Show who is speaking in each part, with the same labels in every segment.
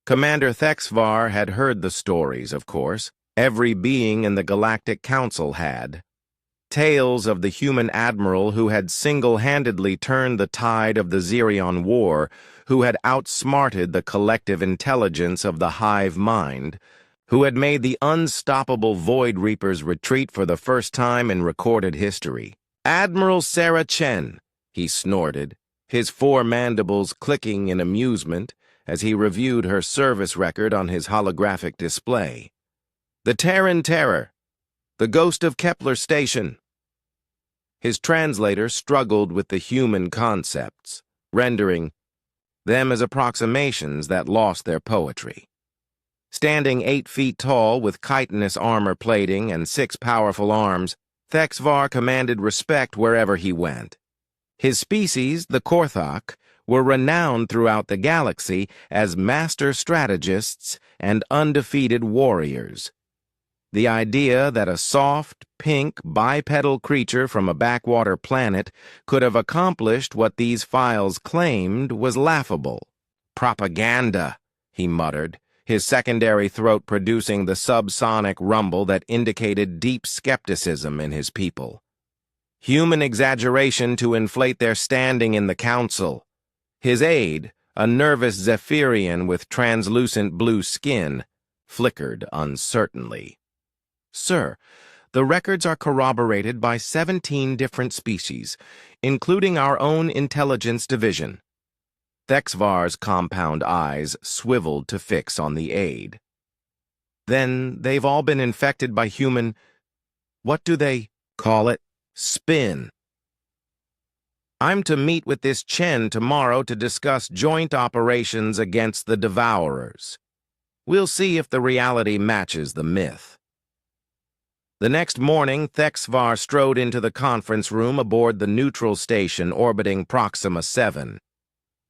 Speaker 1: Commander Thexvar had heard the stories, of course. Every being in the Galactic Council had. Tales of the human admiral who had single-handedly turned the tide of the Xerion War, who had outsmarted the collective intelligence of the hive mind, who had made the unstoppable Void Reapers retreat for the first time in recorded history. "Admiral Sarah Chen," he snorted, his four mandibles clicking in amusement as he reviewed her service record on his holographic display. "The Terran Terror, the Ghost of Kepler Station." His translator struggled with the human concepts, rendering them as approximations that lost their poetry. Standing 8 feet tall with chitinous armor plating and 6 powerful arms, Thexvar commanded respect wherever he went. His species, the Korthok, were renowned throughout the galaxy as master strategists and undefeated warriors. The idea that a soft, pink, bipedal creature from a backwater planet could have accomplished what these files claimed was laughable. "Propaganda," he muttered, his secondary throat producing the subsonic rumble that indicated deep skepticism in his people. "Human exaggeration to inflate their standing in the council." His aide, a nervous Zephyrian with translucent blue skin, flickered uncertainly. "Sir, the records are corroborated by 17 different species, including our own intelligence division." Thexvar's compound eyes swiveled to fix on the aide. "Then they've all been infected by human... what do they call it? Spin. I'm to meet with this Chen tomorrow to discuss joint operations against the Devourers. We'll see if the reality matches the myth." The next morning, Thexvar strode into the conference room aboard the neutral station orbiting Proxima 7.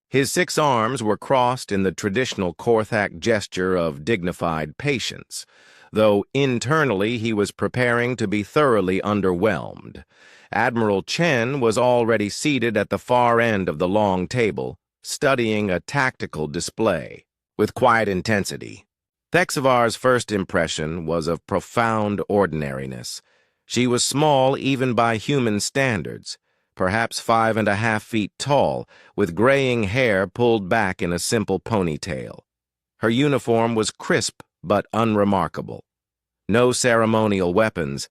Speaker 1: His 6 arms were crossed in the traditional Korthak gesture of dignified patience, though internally he was preparing to be thoroughly underwhelmed. Admiral Chen was already seated at the far end of the long table, studying a tactical display. With quiet intensity, Thexvar's first impression was of profound ordinariness. She was small even by human standards, perhaps 5.5 feet tall, with graying hair pulled back in a simple ponytail. Her uniform was crisp but unremarkable. No ceremonial weapons,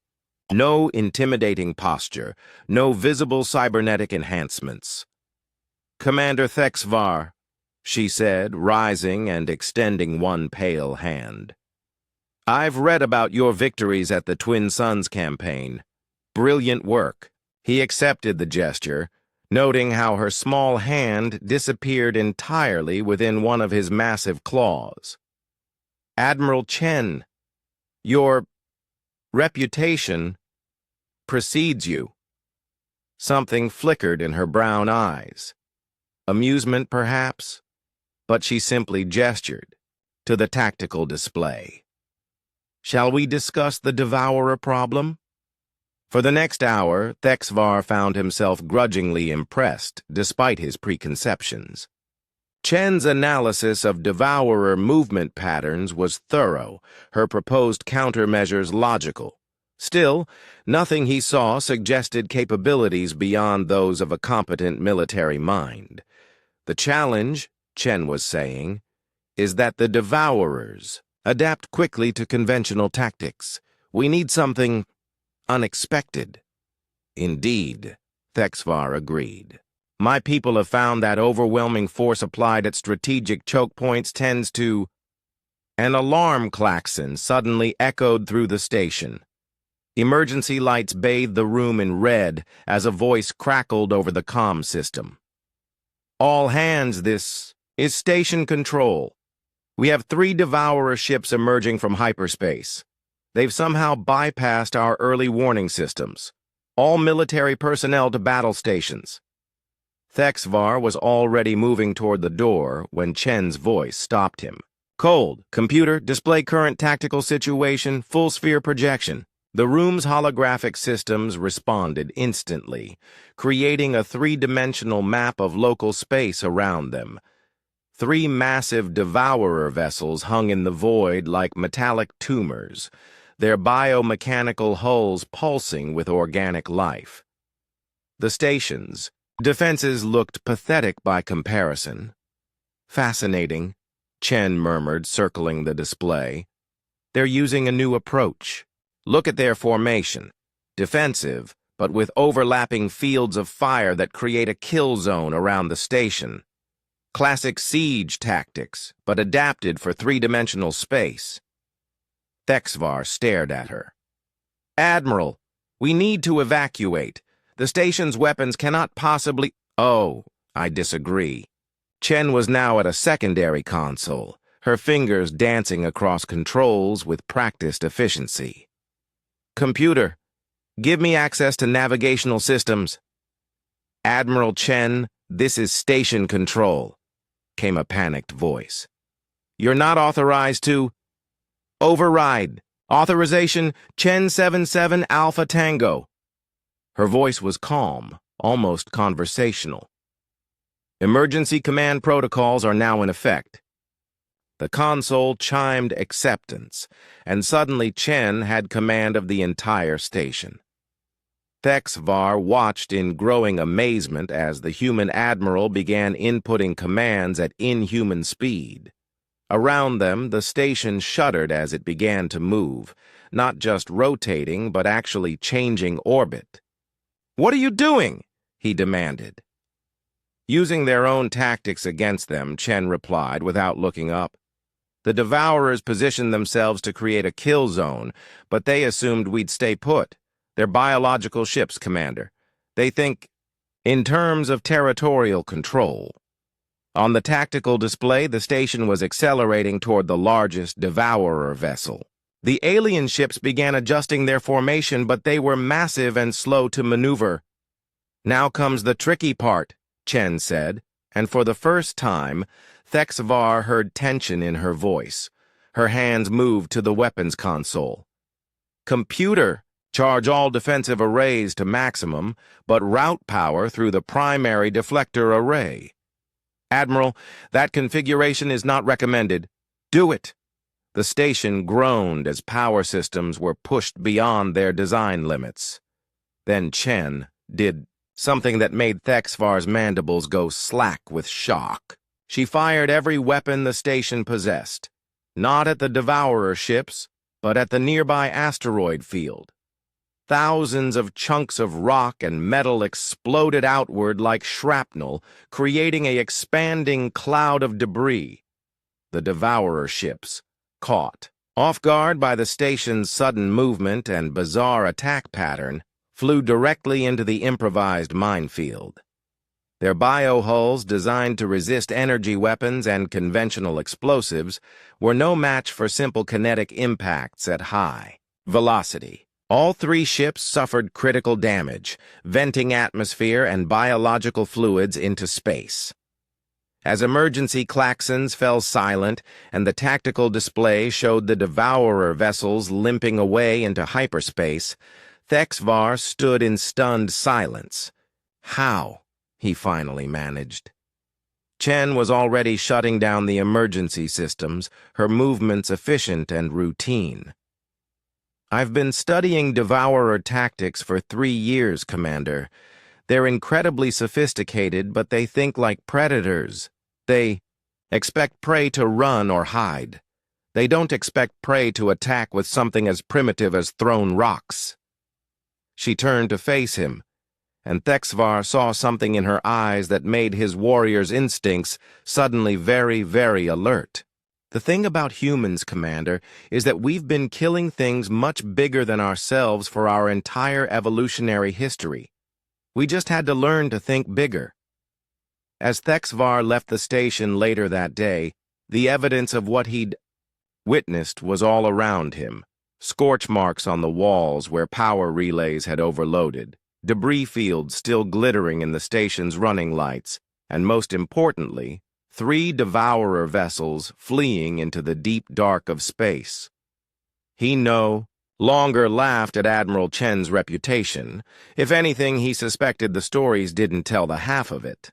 Speaker 1: no intimidating posture, no visible cybernetic enhancements. "Commander Thexvar," she said, rising and extending one pale hand. "I've read about your victories at the Twin Suns campaign. Brilliant work." He accepted the gesture, noting how her small hand disappeared entirely within one of his massive claws. "Admiral Chen, your reputation precedes you." Something flickered in her brown eyes. Amusement, perhaps, but she simply gestured to the tactical display. "Shall we discuss the Devourer problem?" For the next hour, Thexvar found himself grudgingly impressed, despite his preconceptions. Chen's analysis of Devourer movement patterns was thorough, her proposed countermeasures logical. Still, nothing he saw suggested capabilities beyond those of a competent military mind. The challenge, Chen was saying, is that the Devourers adapt quickly to conventional tactics. We need something unexpected. "Indeed," Thexvar agreed. "My people have found that overwhelming force applied at strategic choke points tends to..." An alarm klaxon suddenly echoed through the station. Emergency lights bathed the room in red as a voice crackled over the comm system. "All hands, this is Station Control. We have 3 Devourer ships emerging from hyperspace. They've somehow bypassed our early warning systems. All military personnel to battle stations." Thexvar was already moving toward the door when Chen's voice stopped him. "Cold, computer, display current tactical situation, full sphere projection." The room's holographic systems responded instantly, creating a 3-dimensional map of local space around them. Three massive devourer vessels hung in the void like metallic tumors, their biomechanical hulls pulsing with organic life. The station's defenses looked pathetic by comparison. Fascinating, Chen murmured, circling the display. They're using a new approach. Look at their formation. Defensive, but with overlapping fields of fire that create a kill zone around the station. Classic siege tactics, but adapted for three-dimensional space. Thexvar stared at her. Admiral, we need to evacuate. The station's weapons cannot possibly— Oh, I disagree. Chen was now at a secondary console, her fingers dancing across controls with practiced efficiency. Computer, give me access to navigational systems. Admiral Chen, this is station control, came a panicked voice. You're not authorized to— Override. Authorization Chen 77 Alpha Tango. Her voice was calm, almost conversational. Emergency command protocols are now in effect. The console chimed acceptance, and suddenly Chen had command of the entire station. Thexvar watched in growing amazement as the human admiral began inputting commands at inhuman speed. Around them, the station shuddered as it began to move, not just rotating, but actually changing orbit. "What are you doing?" he demanded. Using their own tactics against them, Chen replied without looking up. The Devourers positioned themselves to create a kill zone, but they assumed we'd stay put. They're biological ships, Commander. They think in terms of territorial control. On the tactical display, the station was accelerating toward the largest Devourer vessel. The alien ships began adjusting their formation, but they were massive and slow to maneuver. Now comes the tricky part, Chen said, and for the first time, Thexvar heard tension in her voice. Her hands moved to the weapons console. Computer, charge all defensive arrays to maximum, but route power through the primary deflector array. Admiral, that configuration is not recommended. Do it. The station groaned as power systems were pushed beyond their design limits. Then Chen did something that made Thexvar's mandibles go slack with shock. She fired every weapon the station possessed, not at the Devourer ships, but at the nearby asteroid field. Thousands of chunks of rock and metal exploded outward like shrapnel, creating an expanding cloud of debris. The Devourer ships, caught off guard by the station's sudden movement and bizarre attack pattern, flew directly into the improvised minefield. Their biohulls, designed to resist energy weapons and conventional explosives, were no match for simple kinetic impacts at high velocity. All three ships suffered critical damage, venting atmosphere and biological fluids into space. As emergency klaxons fell silent and the tactical display showed the Devourer vessels limping away into hyperspace, Thexvar stood in stunned silence. How? He finally managed. Chen was already shutting down the emergency systems, her movements efficient and routine. I've been studying Devourer tactics for 3 years, Commander. They're incredibly sophisticated, but they think like predators. They expect prey to run or hide. They don't expect prey to attack with something as primitive as thrown rocks. She turned to face him, and Thexvar saw something in her eyes that made his warrior's instincts suddenly very, very alert. The thing about humans, Commander, is that we've been killing things much bigger than ourselves for our entire evolutionary history. We just had to learn to think bigger. As Thexvar left the station later that day, the evidence of what he'd witnessed was all around him. Scorch marks on the walls where power relays had overloaded, debris fields still glittering in the station's running lights, and most importantly, 3 Devourer vessels fleeing into the deep dark of space. He no longer laughed at Admiral Chen's reputation. If anything, he suspected the stories didn't tell the half of it.